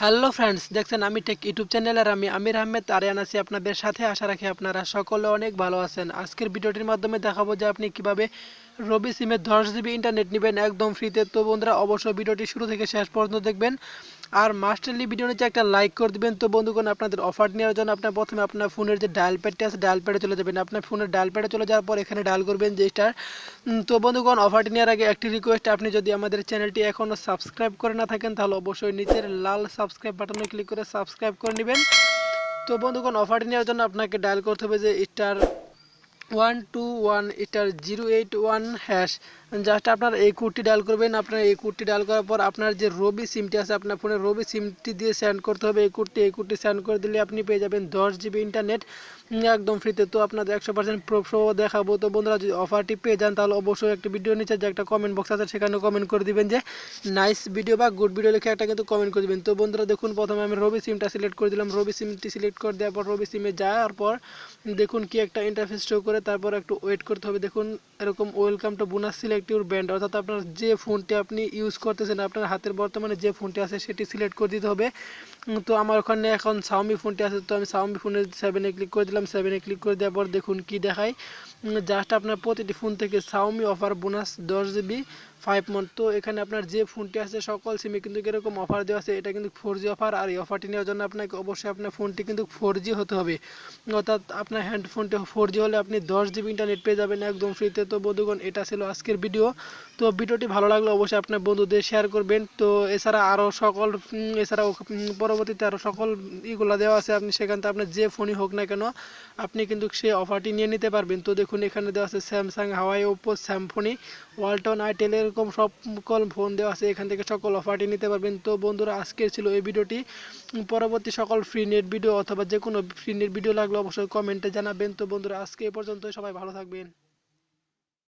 Hello friends, দেখছেন আমি take YouTube চ্যানেলের আমি আমির আহমেদ আরিয়ান আছি আপনাদের সাথে। আশা রাখি আপনারা সকলে অনেক ভালো আছেন। আজকের ভিডিওটির মাধ্যমে দেখাবো যে আপনি কিভাবে রবি সিমে 10 জিবি ইন্টারনেট নেবেন একদম ফ্রিতে। তো বন্ধুরা অবশ্যই ভিডিওটি শুরু থেকে শেষ পর্যন্ত দেখবেন, আর মাস্টারলি ভিডিও নিচে একটা লাইক করে দিবেন। তো বন্ধুগণ, আপনাদের অফার নেওয়ার জন্য আপনার প্রথমে আপনার ফোনের যে ডায়াল প্যাডটি আছে ডায়াল প্যাডে চলে যাবেন। আপনার ফোনের ডায়াল প্যাডে চলে যাওয়ার পর এখানে ডায়াল করবেন যে স্টার। তো বন্ধুগণ, অফারটি নেওয়ার আগে একটি রিকোয়েস্ট, আপনি যদি আমাদের চ্যানেলটি এখনও সাবস্ক্রাইব করে না থাকেন তাহলে অবশ্যই নিচের লাল সাবস্ক্রাইব বাটনে ক্লিক করে সাবস্ক্রাইব করে নেবেন। তো বন্ধুগণ, অফারটি নেওয়ার জন্য আপনাকে ডায়াল করতে হবে যে স্টার 121 স্টার 081 # জাস্ট আপনার এই কোডটি ডায়াল করবেন। আপনার এই কোডটি ডায়াল করার পর আপনার যে রবি সিমটি আছে আপনার ফোনে রবি সিমটি দিয়ে সেন্ড করতে হবে এই কোডটি সেন্ড করে দিলে আপনি পেয়ে যাবেন 10 জিবি ইন্টারনেট একদম ফ্রিতে। তো আপনাদের 100% প্রুফ সহ দেখাবো। তো বন্ধুরা, যদি অফারটি পেয়ে যান তাহলে অবশ্যই একটি ভিডিও নিচে যে একটা কমেন্ট বক্স আছে সেখানে কমেন্ট করে দিবেন যে নাইস ভিডিও বা গুড ভিডিও লিখে একটা কিন্তু কমেন্ট করে দিবেন। তো বন্ধুরা দেখুন, প্রথমে আমি রবি সিমটা সিলেক্ট করে দিলাম। রবি সিমটি সিলেক্ট করে দেওয়ার পর রবি সিমে যাওয়ার পর দেখুন কি একটা ইন্টারফেস শো করে, তারপর একটু ওয়েট করতে হবে। দেখুন এরকম welcome to bonus select your band, অর্থাৎ আপনার যে ফোনটি আপনি ইউজ করতেছেন আপনার হাতের বর্তমানে যে ফোনটি আছে সেটি সিলেক্ট করে দিতে হবে। তো আমার ওখানে এখন শাওমি ফোনটি আছে, তো আমি শাওমি ফোনের 7-এ ক্লিক করে দিলাম। 7-এ ক্লিক করে দেওয়ার পর দেখুন কি দেখায়, জাস্ট আপনার প্রতিটি ফোন থেকে Xiaomi offer bonus 10 GB 5 month. তো এখানে আপনার যে ফোনটি আছে সকল সিমে কিন্তু এরকম অফার দেওয়া আছে। এটা কিন্তু 4G অফার, আর এই অফারটি নেওয়ার জন্য আপনাকে অবশ্যই আপনার ফোনটি কিন্তু 4G হতে হবে, অর্থাৎ আপনার হ্যান্ড ফোনটি 4G হলে আপনি 10 জিবি ইন্টারনেট পেয়ে যাবেন একদম ফ্রিতে। তো বন্ধুগণ, এটা ছিল আজকের ভিডিও। তো ভিডিওটি ভালো লাগলে অবশ্যই আপনার বন্ধুদের শেয়ার করবেন। তো এছাড়াও পরবর্তীতে আরও সকল ইগুলা দেওয়া আছে, আপনি সেখান থেকে আপনার যে ফোনই হোক না কেন আপনি কিন্তু সেই অফারটি নিয়ে নিতে পারবেন। তো দেখুন এখানে দেওয়া আছে স্যামসাং, হাওয়াই, ওপো, স্যামফোনি, ওয়ালটন, আইটেল, এরকম সকল ফোন দেওয়া আছে, এখান থেকে সকল অফারটি নিতে পারবেন। তো বন্ধুরা, আজকের ছিল এই ভিডিওটি। পরবর্তী সকল ফ্রি নেট ভিডিও অথবা যে কোনো ফ্রি নেট ভিডিও লাগলে অবশ্যই কমেন্টে জানাবেন। তো বন্ধুরা, আজকে এ পর্যন্ত, সবাই ভালো থাকবেন।